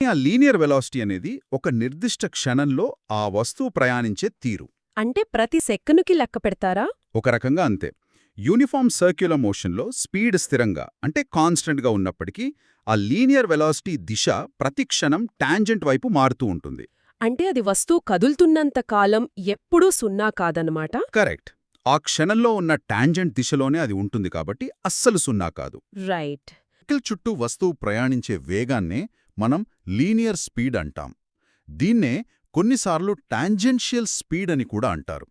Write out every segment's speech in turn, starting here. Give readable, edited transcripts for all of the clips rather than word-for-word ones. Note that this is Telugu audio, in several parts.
ఆ లీనియర్ వెలాసిటీ అనేది ఒక నిర్దిష్ట క్షణంలో ఆ వస్తువు ప్రయాణించే తీరు. అంటే ప్రతి సెకనుకి లెక్క పెడతారా? ఒక రకంగా అంతే. యూనిఫామ్ సర్క్యులర్ మోషన్లో స్పీడ్ స్థిరంగా అంటే కాన్స్టెంట్గా ఉన్నప్పటికీ ఆ లీనియర్ వెలాసిటీ దిశ ప్రతి క్షణం టాంజెంట్ వైపు మారుతూ ఉంటుంది. అంటే అది వస్తువు కదులుతున్నంత కాలం ఎప్పుడూ సున్నా కాదన్నమాట? కరెక్ట్. ఆ క్షణంలో ఉన్న టాంజెంట్ దిశలోనే అది ఉంటుంది కాబట్టి అస్సలు సున్నా కాదు. రైట్. సర్కిల్ చుట్టూ వస్తువు ప్రయాణించే వేగాన్నే మనం లీనియర్ స్పీడ్ అంటాం. దీన్నే కొన్నిసార్లు టాంజెన్షియల్ స్పీడ్ అని కూడా అంటారు.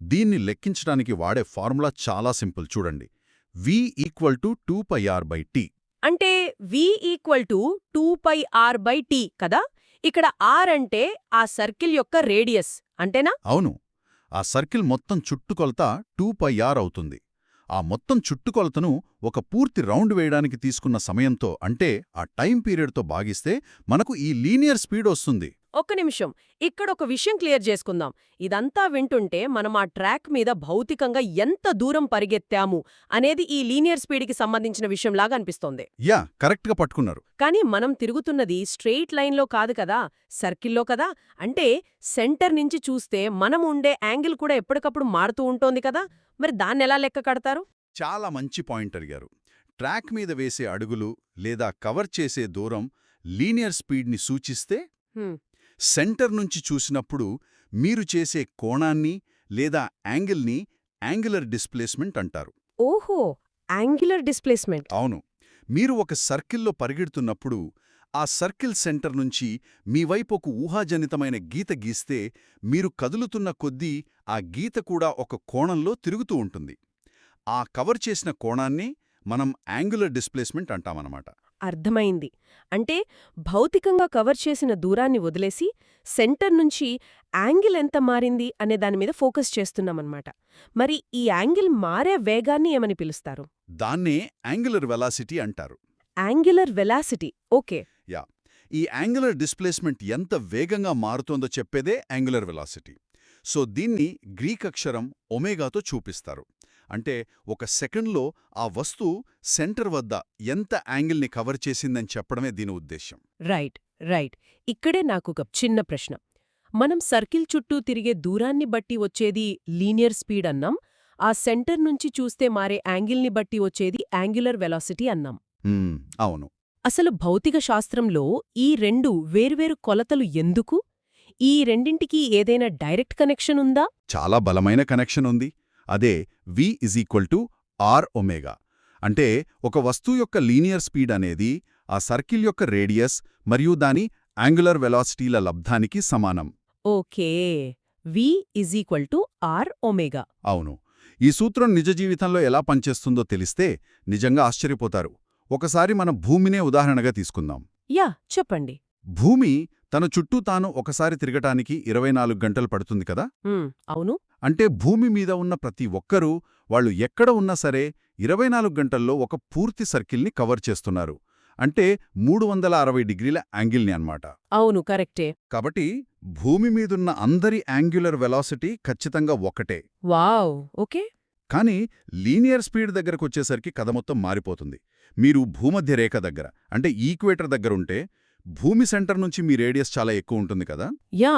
దీన్ని లెక్కించడానికి వాడే ఫార్ములా చాలా సింపుల్ చూడండి. v=2πr/t. అంటే v=2πr/t కదా? ఇక్కడ r అంటే ఆ సర్కిల్ యొక్క రేడియస్ అంటేనా? అవును. ఆ సర్కిల్ మొత్తం చుట్టుకొలత 2πr అవుతుంది. ఆ మొత్తం చుట్టుకొలతను ఒక పూర్తి రౌండ్ వేయడానికి తీసుకున్న సమయంతో అంటే ఆ టైం పీరియడ్తో భాగిస్తే మనకు ఈ లీనియర్ స్పీడ్ వస్తుంది. ఒక్క నిమిషం, ఇక్కడ ఒక విషయం క్లియర్ చేసుకుందాం. ఇదంతా వింటుంటే మనం ఆ ట్రాక్ మీద భౌతికంగా ఎంత దూరం పరిగెత్తాము అనేది ఈ లీనియర్ స్పీడ్కి సంబంధించిన విషయంలాగా అనిపిస్తోంది. కరెక్ట్గా పట్టుకున్నారు. కానీ మనం తిరుగుతున్నది స్ట్రెయిట్ లైన్లో కాదు కదా, సర్కిల్లో కదా. అంటే సెంటర్ నుంచి చూస్తే మనం ఉండే యాంగిల్ కూడా ఎప్పటికప్పుడు మారుతూ ఉంటోంది కదా. మరి దాన్నెలా లెక్క కడతారు? చాలా మంచి పాయింట్ అడిగారు. ట్రాక్ మీద వేసే అడుగులు లేదా కవర్ చేసే దూరం లీనియర్ స్పీడ్ని సూచిస్తే, సెంటర్ నుంచి చూసినప్పుడు మీరు చేసే కోణాన్ని లేదా యాంగిల్ని యాంగులర్ డిస్ప్లేస్మెంట్ అంటారు. ఓహో, యాంగులర్ డిస్ప్లేస్మెంట్. అవును. మీరు ఒక సర్కిల్లో పరిగెడుతున్నప్పుడు ఆ సర్కిల్ సెంటర్ నుంచి మీ వైపు ఒక ఊహాజనితమైన గీత గీస్తే మీరు కదులుతున్న కొద్దీ ఆ గీత కూడా ఒక కోణంలో తిరుగుతూ ఉంటుంది. ఆ కవర్ చేసిన కోణాన్ని మనం యాంగులర్ డిస్ప్లేస్మెంట్ అంటామన్నమాట. అర్థమైంది. అంటే భౌతికంగా కవర్ చేసిన దూరాన్ని వదిలేసి సెంటర్ నుంచి యాంగిల్ ఎంత మారింది అనే దానిమీద ఫోకస్ చేస్తున్నామన్నమాట. మరి ఈ యాంగిల్ మారే వేగాన్ని ఏమని పిలుస్తారు? దాన్నే యాంగులర్ వెలాసిటీ అంటారు. Angular velocity. ఓకే. ఈ యాంగులర్ డిస్ప్లేస్మెంట్ ఎంత వేగంగా మారుతోందో చెప్పేదే యాంగులర్ వెలాసిటీ. సో దీన్ని గ్రీక్ అక్షరం ఒమేగాతో చూపిస్తారు. అంటే ఒక సెకండ్లో ఆ వస్తువు సెంటర్ వద్ద ఎంత యాంగిల్ని కవర్ చేసిందని చెప్పడమే దీని ఉద్దేశ్యం. రైట్. ఇక్కడే నాకొక చిన్న ప్రశ్న. మనం సర్కిల్ చుట్టూ తిరిగే దూరాన్ని బట్టి వచ్చేది లీనియర్ స్పీడ్ అన్నాం, ఆ సెంటర్ నుంచి చూస్తే మారే యాంగిల్ని బట్టి వచ్చేది యాంగులర్ వెలాసిటీ అన్నాం. అవును. అసలు భౌతిక శాస్త్రంలో ఈ రెండు వేర్వేరు కొలతలు ఎందుకు? ఈ రెండింటికీ ఏదైనా డైరెక్ట్ కనెక్షన్ ఉందా? చాలా బలమైన కనెక్షన్ ఉంది. అదే v=r⍵. అంటే ఒక వస్తువు యొక్క లీనియర్ స్పీడ్ అనేది ఆ సర్కిల్ యొక్క రేడియస్ మరియు దాని యాంగులర్ వెలాసిటీల లబ్ధానికి సమానం. Okay, v=r⍵. అవును. ఈ సూత్రం నిజ జీవితంలో ఎలా పనిచేస్తుందో తెలిస్తే నిజంగా ఆశ్చర్యపోతారు. ఒకసారి మన భూమినే ఉదాహరణగా తీసుకుందాం. చెప్పండి. భూమి తన చుట్టూ తాను ఒకసారి తిరగటానికి 24 గంటలు పడుతుంది కదా. అవును. అంటే భూమి మీద ఉన్న ప్రతి ఒక్కరూ వాళ్ళు ఎక్కడ ఉన్నా సరే 24 గంటల్లో ఒక పూర్తి సర్కిల్ని కవర్ చేస్తున్నారు. అంటే 360 డిగ్రీల యాంగిల్ని అన్నమాట. అవును, కరెక్టే. కాబట్టి భూమి మీదున్న అందరి యాంగ్యులర్ వెలాసిటీ ఖచ్చితంగా ఒకటే. Wow, okay. కానీ లీనియర్ స్పీడ్ దగ్గరకొచ్చేసరికి కథ మొత్తం మారిపోతుంది. మీరు భూమధ్య రేఖ దగ్గర అంటే ఈక్వేటర్ దగ్గరుంటే భూమి సెంటర్ నుంచి మీ రేడియస్ చాలా ఎక్కువ ఉంటుంది కదా.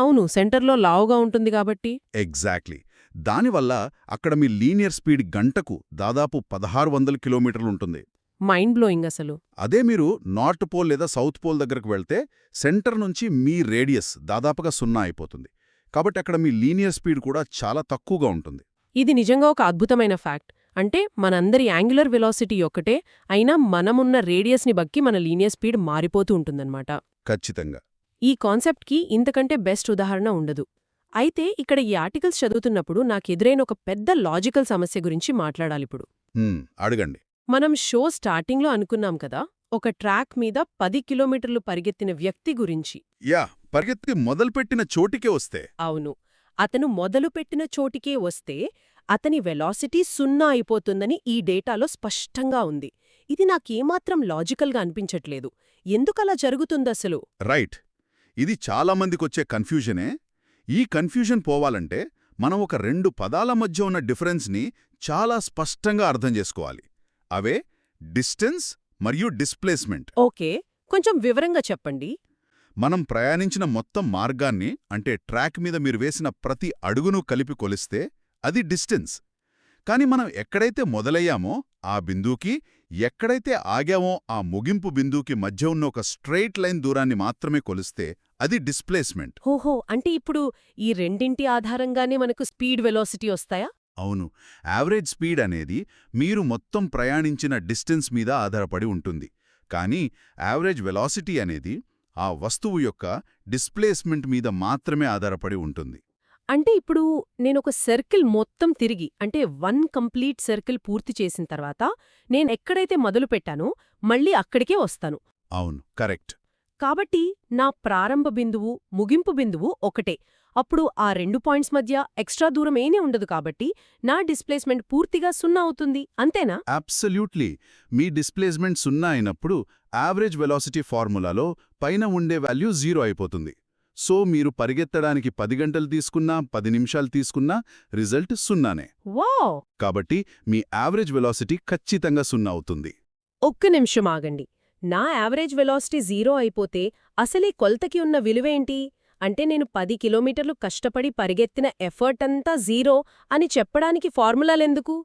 అవును, సెంటర్లో లావుగా ఉంటుంది కాబట్టి. ఎగ్జాక్ట్లీ. దానివల్ల అక్కడ మీ లీనియర్ స్పీడ్ గంటకు దాదాపు 1600 కిలోమీటర్లు ఉంటుంది. మైండ్ బ్లోయింగ్ అసలు. అదే మీరు నార్త్ పోల్ లేదా సౌత్ పోల్ దగ్గరకు వెళ్తే సెంటర్ నుంచి మీ రేడియస్ దాదాపుగా 0 అయిపోతుంది. కాబట్టి అక్కడ మీ లీనియర్ స్పీడ్ కూడా చాలా తక్కువగా ఉంటుంది. ఇది నిజంగా ఒక అద్భుతమైన ఫ్యాక్ట్. అంటే మనందరి యాంగులర్ వెలాసిటీ ఒక్కటే అయినా మనమున్న రేడియస్ని బట్టి మన లీనియర్ స్పీడ్ మారిపోతూ ఉంటుందన్నమాట. ఖచ్చితంగా. ఈ కాన్సెప్ట్కి ఇంతకంటే బెస్ట్ ఉదాహరణ ఉండదు. అయితే ఇక్కడ ఈ ఆర్టికల్స్ చదువుతున్నప్పుడు నాకెదురైన ఒక పెద్ద లాజికల్ సమస్య గురించి మాట్లాడాలిప్పుడు. అడగండి. మనం షో స్టార్టింగ్లో అనుకున్నాం కదా, ఒక ట్రాక్ మీద 10 కిలోమీటర్లు పరిగెత్తిన వ్యక్తి గురించి. పరిగెత్తి మొదలుపెట్టిన చోటికే వస్తే. అవును, అతను మొదలుపెట్టిన చోటికే వస్తే అతని వెలాసిటీ 0 అయిపోతుందని ఈ డేటాలో స్పష్టంగా ఉంది. ఇది నాకేమాత్రం లాజికల్గా అనిపించట్లేదు. ఎందుకలా జరుగుతుందసలు? రైట్. ఇది చాలామందికొచ్చే కన్ఫ్యూజనే. ఈ కన్ఫ్యూజన్ పోవాలంటే మనం ఒక 2 పదాల మధ్య ఉన్న డిఫరెన్స్ని చాలా స్పష్టంగా అర్థం చేసుకోవాలి. అవే డిస్టెన్స్ మరియు డిస్ప్లేస్మెంట్. ఓకే, కొంచెం వివరంగా చెప్పండి. మనం ప్రయాణించిన మొత్తం మార్గాన్ని అంటే ట్రాక్ మీద మీరు వేసిన ప్రతి అడుగును కలిపి కొలిస్తే అది డిస్టెన్స్. కాని మనం ఎక్కడైతే మొదలయ్యామో ఆ బిందువుకి, ఎక్కడైతే ఆగామో ఆ ముగింపు బిందువుకి మధ్య ఉన్న ఒక స్ట్రెయిట్ లైన్ దూరాన్ని మాత్రమే కొలిస్తే అది డిస్ప్లేస్మెంట్. ఓహో, అంటే ఇప్పుడు ఈ రెండింటి ఆధారంగానే మనకు స్పీడ్ వెలాసిటీ వస్తాయా? అవును, యావరేజ్ స్పీడ్ అనేది మీరు మొత్తం ప్రయాణించిన డిస్టెన్స్ మీద ఆధారపడి ఉంటుంది. కానీ యావరేజ్ వెలాసిటీ అనేది ఆ వస్తువు యొక్క డిస్ప్లేస్మెంట్ మీద మాత్రమే ఆధారపడి ఉంటుంది. అంటే ఇప్పుడు నేనొక సర్కిల్ మొత్తం తిరిగి అంటే 1 కంప్లీట్ సర్కిల్ పూర్తి చేసిన తర్వాత నేనెక్కడైతే మొదలుపెట్టానో మళ్ళీ అక్కడికే వస్తాను. అవును, కరెక్ట్. కాబట్టి నా ప్రారంభ బిందువు, ముగింపు బిందువు ఒకటే. అప్పుడు ఆ 2 పాయింట్స్ మధ్య ఎక్స్ట్రా దూరం ఏమీ ఉండదు కాబట్టి నా డిస్ప్లేస్మెంట్ పూర్తిగా 0 అవుతుంది, అంతేనా? అబ్సల్యూట్లీ. మీ డిస్ప్లేస్మెంట్ 0 అయినప్పుడు యావరేజ్ వెలాసిటీ ఫార్ములాలో పైన ఉండే వాల్యూ 0 అయిపోతుంది. సో మీరు పరిగెత్తడానికి 10 గంటలు తీసుకున్నా 10 నిమిషాలు తీసుకున్నా రిజల్ట్ 0నే. వావ్! కాబట్టి మీ యావరేజ్ వెలాసిటీ ఖచ్చితంగా 0 అవుతుంది. ఒక్క నిమిషం ఆగండి. నా యావరేజ్ వెలాసిటీ 0 అయిపోతే అసలీ కొలతకి ఉన్న విలువేంటి? అంటే నేను 10 కిలోమీటర్లు కష్టపడి పరిగెత్తిన ఎఫర్ట్ అంతా 0 అని చెప్పడానికి ఫార్ములాలెందుకు?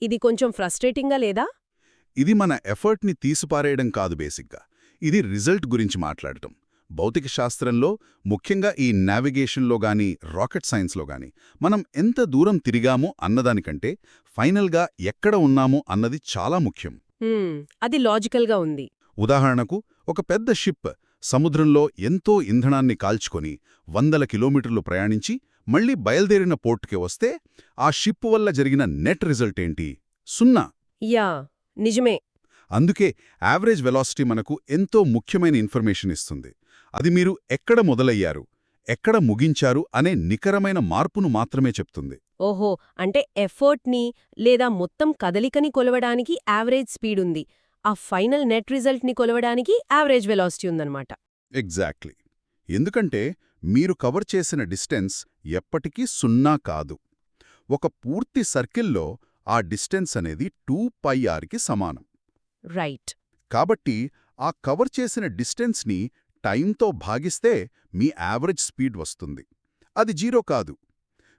ఇది కొంచెం ఫ్రస్ట్రేటింగా లేదా? ఇది మన ఎఫర్ట్ని తీసిపారేయడం కాదు బేసిక్గా. ఇది రిజల్ట్ గురించి మాట్లాడటం. భౌతిక శాస్త్రంలో, ముఖ్యంగా ఈ నావిగేషన్లో గానీ రాకెట్ సైన్స్లో గానీ మనం ఎంత దూరం తిరిగామో అన్నదానికంటే ఫైనల్గా ఎక్కడ ఉన్నామో అన్నది చాలా ముఖ్యం. అది లాజికల్గా ఉంది. ఉదాహరణకు, ఒక పెద్ద షిప్ సముద్రంలో ఎంతో ఇంధనాన్ని కాల్చుకొని 100 కిలోమీటర్లు ప్రయాణించి మళ్లీ బయల్దేరిన పోర్టుకి వస్తే ఆ షిప్ వల్ల జరిగిన నెట్ రిజల్ట్ ఏంటి? 0. యా, నిజమే. అందుకే యావరేజ్ వెలాసిటీ మనకు ఎంతో ముఖ్యమైన ఇన్ఫర్మేషన్ ఇస్తుంది. అది మీరు ఎక్కడ మొదలయ్యారు, ఎక్కడ ముగించారు అనే నికరమైన మార్పును మాత్రమే చెప్తుంది. ఓహో, అంటే ఎఫర్ట్ని లేదా మొత్తం కదలికని కొలవడానికి యావరేజ్ స్పీడ్ ఉంది, ఆ ఫైనల్ నెట్ రిజల్ట్ని కొలవడానికి యావరేజ్ వెలాసిటీ ఉందన్నమాట. ఎగ్జాక్ట్లీ. ఎందుకంటే మీరు కవర్ చేసిన డిస్టెన్స్ ఎప్పటికీ 0 కాదు. ఒక పూర్తి సర్కిల్లో ఆ డిస్టెన్స్ అనేది 2πrకి సమానం. రైట్. కాబట్టి ఆ కవర్ చేసిన డిస్టెన్స్ని టైంతో భాగిస్తే మీ యావరేజ్ స్పీడ్ వస్తుంది. అది 0 కాదు.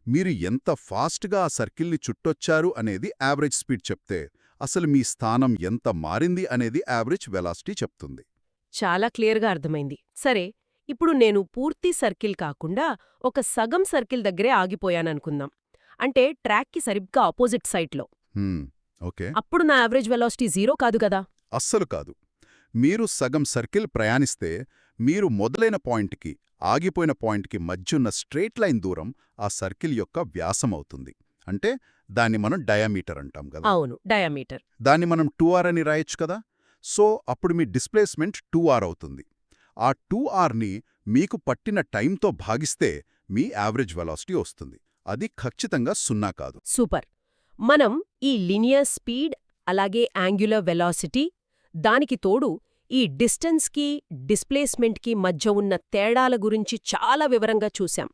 మీరు ఎంత ఫాస్ట్గా ఆ సర్కిల్ని చుట్టొచ్చారు అనేది యావరేజ్ స్పీడ్ చెప్తే, అసలు మీ స్థానం ఎంత మారింది అనేది యావరేజ్ వెలాసిటీ చెప్తుంది. చాలా క్లియర్గా అర్థమైంది. సరే, ఇప్పుడు నేను పూర్తి సర్కిల్ కాకుండా ఒక సగం సర్కిల్ దగ్గరే ఆగిపోయాననుకుందాం. అంటే ట్రాక్కి సరిగ్గా ఆపోజిట్ సైడ్లో. ఓకే. అప్పుడు నా యావరేజ్ వెలాసిటీ 0 కాదు కదా? అస్సలు కాదు. మీరు సగం సర్కిల్ ప్రయాణిస్తే మీరు మొదలైన పాయింట్కి, ఆగిపోయిన పాయింట్కి మధ్యున్న స్ట్రెయిట్ లైన్ దూరం ఆ సర్కిల్ యొక్క వ్యాసం అవుతుంది. అంటే దాన్ని మనం డయామీటర్ అంటాం కదా. అవును, డయామీటర్. దాన్ని మనం 2r అని రాయొచ్చు కదా. సో అప్పుడు మీ డిస్ప్లేస్మెంట్ 2r అవుతుంది. ఆ 2rని మీకు పట్టిన టైంతో భాగిస్తే మీ యావరేజ్ వెలాసిటీ వస్తుంది. అది ఖచ్చితంగా 0 కాదు. సూపర్. మనం ఈ లినియర్ స్పీడ్, అలాగే యాంగ్యులర్ వెలాసిటీ, దానికి తోడు ఈ డిస్టెన్స్కి, డిస్ప్లేస్మెంట్కి మధ్య ఉన్న తేడాల గురించి చాలా వివరంగా చూశాం.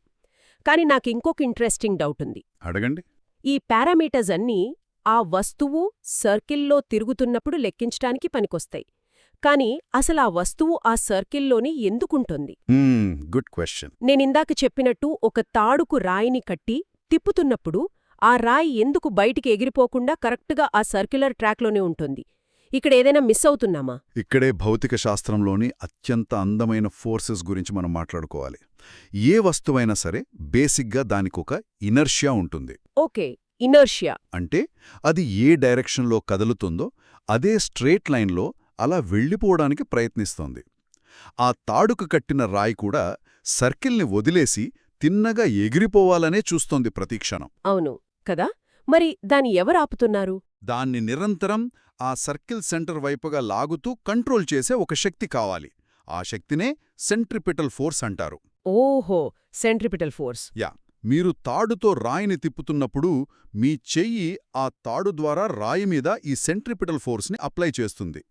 కాని నాకింకొక ఇంట్రెస్టింగ్ డౌట్ ఉంది. అడగండి. ఈ పారామీటర్స్ అన్నీ ఆ వస్తువు సర్కిల్లో తిరుగుతున్నప్పుడు లెక్కించటానికి పనికొస్తాయి. కాని అసలా వస్తువు ఆ సర్కిల్లోనే ఎందుకుంటుంది? Good question. నేనిందాక చెప్పినట్టు ఒక తాడుకు రాయిని కట్టి తిప్పుతున్నప్పుడు ఆ రాయి ఎందుకు బయటికి ఎగిరిపోకుండా కరెక్ట్గా ఆ సర్క్యులర్ ట్రాక్లోనే ఉంటుంది? ఇక్కడేదైనా మిస్ అవుతున్నామా? ఇక్కడే భౌతిక శాస్త్రంలోని అత్యంత అందమైన ఫోర్సెస్ గురించి మనం మాట్లాడుకోవాలి. ఏ వస్తువైనా సరే బేసిక్గా దానికొక ఇనర్షియా ఉంటుంది. Okay, inertia. అంటే అది ఏ డైరెక్షన్లో కదులుతుందో అదే స్ట్రెయిట్ లైన్లో అలా వెళ్ళిపోవడానికి ప్రయత్నిస్తోంది. ఆ తాడుకు కట్టిన రాయి కూడా సర్కిల్ని వదిలేసి తిన్నగా ఎగిరిపోవాలనే చూస్తోంది ప్రతిక్షణం. అవును కదా. మరి దాన్ని ఎవరాపుతున్నారు? దాన్ని నిరంతరం ఆ సర్కిల్ సెంటర్ వైపుగా లాగుతూ కంట్రోల్ చేసే ఒక శక్తి కావాలి. ఆ శక్తినే సెంట్రిపిటల్ ఫోర్స్ అంటారు. ఓహో, సెంట్రిపిటల్ ఫోర్స్. మీరు తాడుతో రాయిని తిప్పుతున్నప్పుడు మీ చెయ్యి ఆ తాడు ద్వారా రాయి మీద ఈ సెంట్రిపిటల్ ఫోర్స్ని అప్లై చేస్తుంది.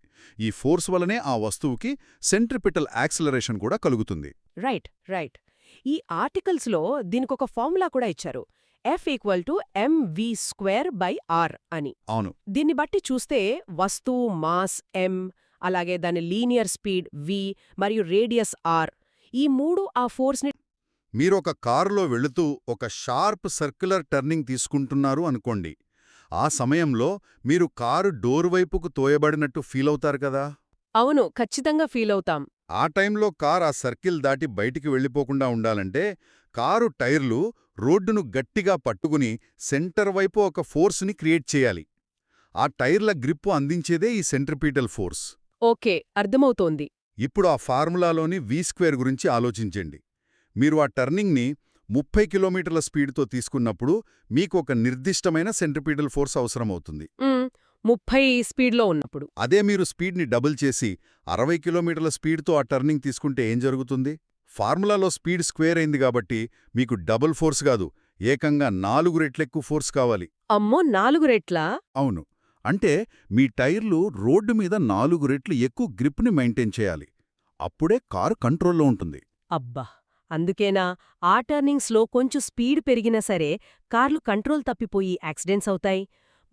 ఈ ఫోర్స్ వలనే ఆ వస్తువుకి సెంట్రిపిటల్ యాక్సిలరేషన్ కూడా కలుగుతుంది. Right right. ఈ ఆర్టికల్స్లో దీనికొక ఫార్ములా కూడా ఇచ్చారు, F=mv²/r అని. అవును. దీన్ని బట్టి చూస్తే వస్తువు మాస్ m, అలాగే దాని లీనియర్ స్పీడ్ v మరియు రేడియస్ r, ఈ మూడు ఆ ఫోర్స్ని మీరొక కారులో వెళుతూ ఒక షార్ప్ సర్క్యులర్ టర్నింగ్ తీసుకుంటున్నారు అనుకోండి. ఆ సమయంలో మీరు కారు డోర్ వైపుకు తోయబడినట్టు ఫీలవుతారు కదా. అవును, ఖచ్చితంగా ఫీలవుతాం. ఆ టైంలో కార్ ఆ సర్కిల్ దాటి బయటికి వెళ్ళిపోకుండా ఉండాలంటే కారు టైర్లు రోడ్డును గట్టిగా పట్టుకుని సెంటర్ వైపు ఒక ఫోర్స్ని క్రియేట్ చేయాలి. ఆ టైర్ల గ్రిప్పు అందించేదే ఈ సెంట్రిపీటల్ ఫోర్స్. ఓకే, అర్థమవుతోంది. ఇప్పుడు ఆ ఫార్ములాలోని V² గురించి ఆలోచించండి. మీరు ఆ టర్నింగ్ని 30 కిలోమీటర్ల స్పీడ్తో తీసుకున్నప్పుడు మీకు ఒక నిర్దిష్టమైన సెంట్రిపీటల్ ఫోర్స్ అవసరమవుతుంది. 30 స్పీడ్లో ఉన్నప్పుడు. అదే మీరు స్పీడ్ని డబుల్ చేసి 60 కిలోమీటర్ల స్పీడ్తో ఆ టర్నింగ్ తీసుకుంటే ఏం జరుగుతుంది? ఫార్ములాలో స్పీడ్ స్క్వేర్ అయింది కాబట్టి మీకు డబుల్ ఫోర్స్ కాదు, ఏకంగా 4 రెట్లెక్కువ ఫోర్స్ కావాలి. అమ్మో, 4 రెట్లా? అవును. అంటే మీ టైర్లు రోడ్డు మీద 4 రెట్లు ఎక్కువ గ్రిప్ని మెయింటైన్ చేయాలి. అప్పుడే కారు కంట్రోల్లో ఉంటుంది. అబ్బా! అందుకేనా ఆ టర్నింగ్స్లో కొంచెం స్పీడ్ పెరిగినా సరే కార్లు కంట్రోల్ తప్పిపోయి యాక్సిడెంట్స్ అవుతాయి?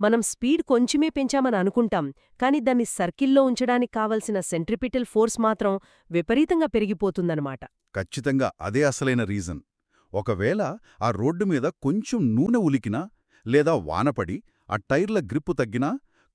మనం స్పీడ్ కొంచెమే పెంచామని అనుకుంటాం, కానీ దాన్ని సర్కిల్లో ఉంచడానికి కావలసిన సెంట్రిపిటల్ ఫోర్స్ మాత్రం విపరీతంగా పెరిగిపోతుందన్నమాట. ఖచ్చితంగా అదే అసలైన రీజన్. ఒకవేళ ఆ రోడ్డు మీద కొంచెం నూనె ఉలికినా లేదా వానపడి ఆ టైర్ల గ్రిప్పు తగ్గినా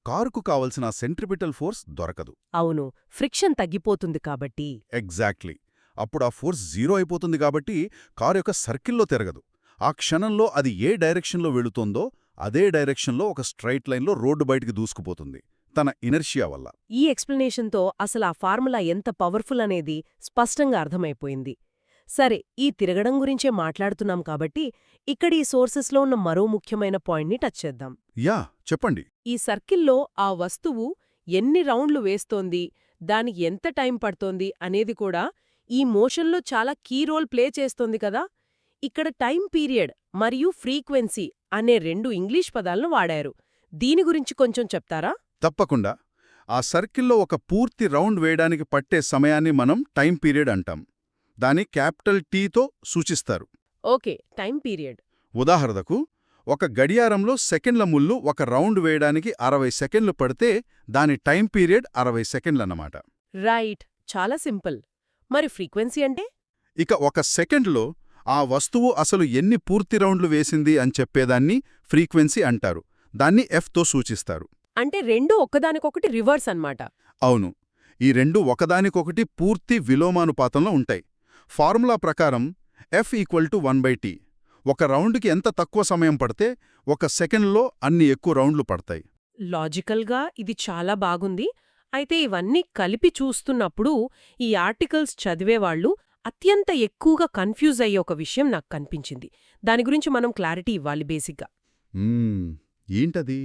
కారుకు కావలసిన సెంట్రిపిటల్ ఫోర్స్ దొరకదు. అవును, ఫ్రిక్షన్ తగ్గిపోతుంది కాబట్టి. ఎగ్జాక్ట్లీ. అప్పుడు ఆ ఫోర్స్ జీరో అయిపోతుంది కాబట్టి కారు యొక్క సర్కిల్లో తిరగదు. ఆ క్షణంలో అది ఏ డైరెక్షన్లో వెళుతోందో అదే డైరెక్షన్లో ఒక స్ట్రైట్ లైన్లో రోడ్డు బయటికి దూసుకుపోతుంది, తన ఇనర్షియా వల్ల. ఈ ఎక్స్ప్లెనేషన్తో అసలు ఆ ఫార్ములా ఎంత పవర్ఫుల్ అనేది స్పష్టంగా అర్థమైపోయింది. సరే, ఈ తిరగడం గురించే మాట్లాడుతున్నాం కాబట్టి ఇక్కడ ఈ సోర్సెస్లో ఉన్న మరో ముఖ్యమైన పాయింట్ని టచ్ చేద్దాం. యా, చెప్పండి. ఈ సర్కిల్లో ఆ వస్తువు ఎన్ని రౌండ్లు వేస్తోంది, దానికి ఎంత టైం పడుతోంది అనేది కూడా ఈ మోషన్లో చాలా కీ రోల్ ప్లే చేస్తోంది కదా. ఇక్కడ టైం పీరియడ్ మరియు ఫ్రీక్వెన్సీ అనే 2 ఇంగ్లీష్ పదాలను వాడారు. దీని గురించి కొంచెం చెప్తారా? తప్పకుండా. ఆ సర్కిల్లో ఒక పూర్తి రౌండ్ వేయడానికి పట్టే సమయాన్ని మనం టైం పీరియడ్ అంటాం. దాన్ని క్యాపిటల్ టీతో సూచిస్తారు. Okay, time period. ఉదాహరణకు, ఒక గడియారంలో సెకండ్ల ముళ్ళు ఒక రౌండ్ వేయడానికి 60 సెకండ్లు పడితే దాని టైం పీరియడ్ 60 సెకండ్లన్నమాట. రైట్, చాలా సింపుల్. మరి ఫ్రీక్వెన్సీ అంటే? ఇక ఒక సెకండ్లో ఆ వస్తువు అసలు ఎన్ని పూర్తి రౌండ్లు వేసింది అని చెప్పేదాన్ని ఫ్రీక్వెన్సీ అంటారు. దాన్ని Fతో సూచిస్తారు. అంటే రెండూ ఒక్కదానికొకటి రివర్స్ అన్నమాట. అవును. ఈ రెండు ఒకదానికొకటి పూర్తి విలోమానుపాతంలో ఉంటాయి. ఫార్ములా ప్రకారం F=1/t. ఒక రౌండ్కి ఎంత తక్కువ సమయం పడితే ఒక సెకండ్లో అన్ని ఎక్కువ రౌండ్లు పడతాయి. లాజికల్గా ఇది చాలా బాగుంది. అయితే ఇవన్నీ కలిపి చూస్తున్నప్పుడు ఈ ఆర్టికల్స్ చదివేవాళ్లు అత్యంత ఎక్కువగా కన్ఫ్యూజ్ అయ్యే ఒక విషయం నాకు కనిపించింది. దాని గురించి మనం క్లారిటీ ఇవ్వాలి బేసిక్గా. ఏంటది?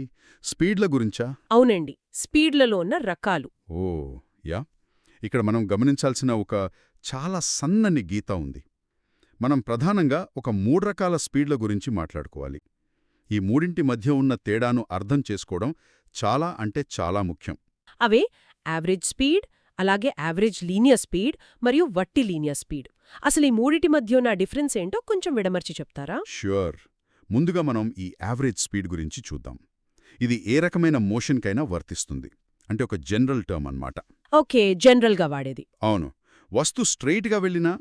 స్పీడ్ల గురించా? అవునండి, స్పీడ్లలో ఉన్న రకాలు. ఓ యా. ఇక్కడ మనం గమనించాల్సిన ఒక చాలా సన్నని గీత ఉంది. మనం ప్రధానంగా ఒక 3 రకాల స్పీడ్ల గురించి మాట్లాడుకోవాలి. ఈ మూడింటి మధ్య ఉన్న తేడాను అర్థం చేసుకోవడం చాలా అంటే చాలా ముఖ్యం. అవే యావరేజ్ స్పీడ్, అలాగే యావరేజ్ లీనియర్ స్పీడ్ మరియు వట్టి లీనియర్ స్పీడ్. అసలు ఈ మూడిటి మధ్య ఉన్న డిఫరెన్స్ ఏంటో కొంచెం విడమర్చి చెప్తారా? ష్యూర్. ముందుగా మనం ఈ యావరేజ్ స్పీడ్ గురించి చూద్దాం. ఇది ఏ రకమైన మోషన్కైనా వర్తిస్తుంది. అంటే ఒక జనరల్ టర్మ్ అన్నమాట. ఓకే, జనరల్గా వాడేది. అవును. వస్తు స్ట్రెయిట్గా వెళ్ళినా,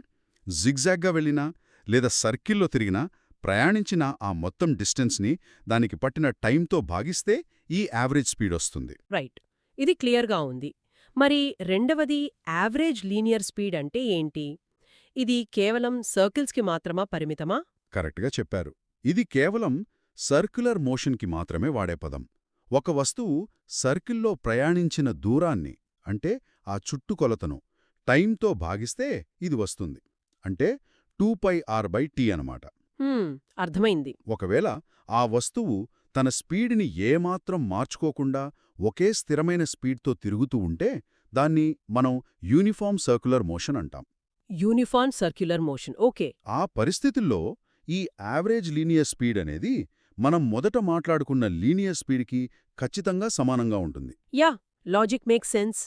జిగ్జాగ్గా వెళ్ళినా లేదా సర్కిల్లో తిరిగినా ప్రయాణించిన ఆ మొత్తం డిస్టెన్స్ని దానికి పట్టిన టైంతో భాగిస్తే ఈ యావరేజ్ స్పీడ్ వస్తుంది. రైట్, ఇది క్లియర్గా ఉంది. మరి రెండవది యావరేజ్ లీనియర్ స్పీడ్ అంటే ఏంటి? ఇది కేవలం సర్కిల్స్కి మాత్రమా పరిమితమా? కరెక్ట్గా చెప్పారు. ఇది కేవలం సర్క్యులర్ మోషన్కి మాత్రమే వాడే పదం. ఒక వస్తువు సర్కిల్లో ప్రయాణించిన దూరాన్ని, అంటే ఆ చుట్టుకొలతను టైంతో భాగిస్తే ఇది వస్తుంది. అంటే 2πr/t అనమాట. అర్థమైంది. ఒకవేళ ఆ వస్తువు తన స్పీడ్ని ఏమాత్రం మార్చుకోకుండా ఒకే స్థిరమైన స్పీడ్తో తిరుగుతూ ఉంటే దాన్ని మనం యూనిఫార్మ్ సర్క్యులర్ మోషన్ అంటాం. Uniform circular motion, okay. ఆ పరిస్థితుల్లో ఈ యావరేజ్ లీనియర్ స్పీడ్ అనేది మనం మొదట మాట్లాడుకున్న లీనియర్ స్పీడ్కి ఖచ్చితంగా సమానంగా ఉంటుంది. Yeah, logic make sense.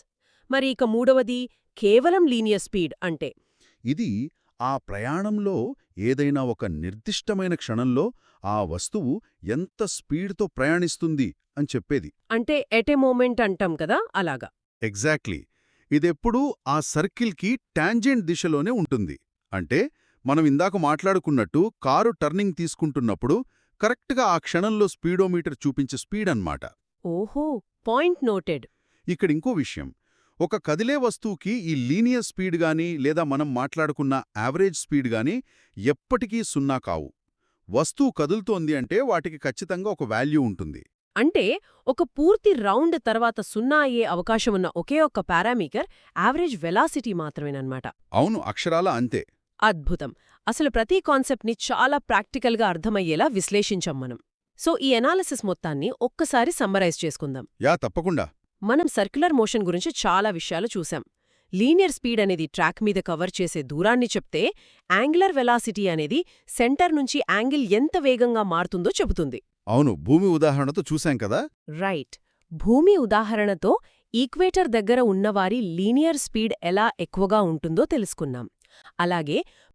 మరి ఇక మూడవది కేవలం లీనియర్ స్పీడ్ అంటే? ఇది ఆ ప్రయాణంలో ఏదైనా ఒక నిర్దిష్టమైన క్షణంలో ఆ వస్తువు ఎంత స్పీడ్తో ప్రయాణిస్తుంది అని చెప్పేది. అంటే ఎట్ ఏ మూమెంట్ అంటాం కదా, అలాగా. ఎగ్జాక్ట్లీ. ఇదెప్పుడూ ఆ సర్కిల్కి టాంజెంట్ దిశలోనే ఉంటుంది. అంటే మనం ఇందాక మాట్లాడుకున్నట్టు కారు టర్నింగ్ తీసుకుంటున్నప్పుడు కరెక్ట్గా ఆ క్షణంలో స్పీడోమీటర్ చూపించే స్పీడ్ అన్నమాట. ఓహో, పాయింట్ నోటెడ్. ఇక్కడింకో విషయం, ఒక కదిలే వస్తువుకి ఈ లీనియర్ స్పీడ్ గానీ లేదా మనం మాట్లాడుకున్న యావరేజ్ స్పీడ్ గానీ ఎప్పటికీ సున్నా కావు. వస్తువు కదులుతోంది అంటే వాటికి ఖచ్చితంగా ఒక వాల్యూ ఉంటుంది. అంటే ఒక పూర్తి రౌండ్ తర్వాత సున్నా అయ్యే అవకాశమున్న ఒకే ఒక్క పారామీటర్ యావరేజ్ వెలాసిటీ మాత్రమేనన్నమాట. అవును, అక్షరాల అంతే. అద్భుతం. అసలు ప్రతి కాన్సెప్ట్ని చాలా ప్రాక్టికల్గా అర్థమయ్యేలా విశ్లేషించాం మనం. సో ఈ ఎనాలిసిస్ మొత్తాన్ని ఒక్కసారి సమ్మరైజ్ చేసుకుందాం. తప్పకుండా. మనం సర్క్యులర్ మోషన్ గురించి చాలా విషయాలు చూశాం. లీనియర్ స్పీడ్ అనేది ట్రాక్ మీద కవర్ చేసే దూరాన్ని చెప్తే, యాంగులర్ వెలాసిటీ అనేది సెంటర్ నుంచి యాంగిల్ ఎంత వేగంగా మారుతుందో చెబుతుంది. అవును, భూమి ఉదాహరణతో చూశాం కదా. రైట్. భూమి ఉదాహరణతో ఈక్వేటర్ దగ్గర ఉన్నవారి లీనియర్ స్పీడ్ ఎలా ఎక్కువగా ఉంటుందో తెలుసుకున్నాం. అలాగే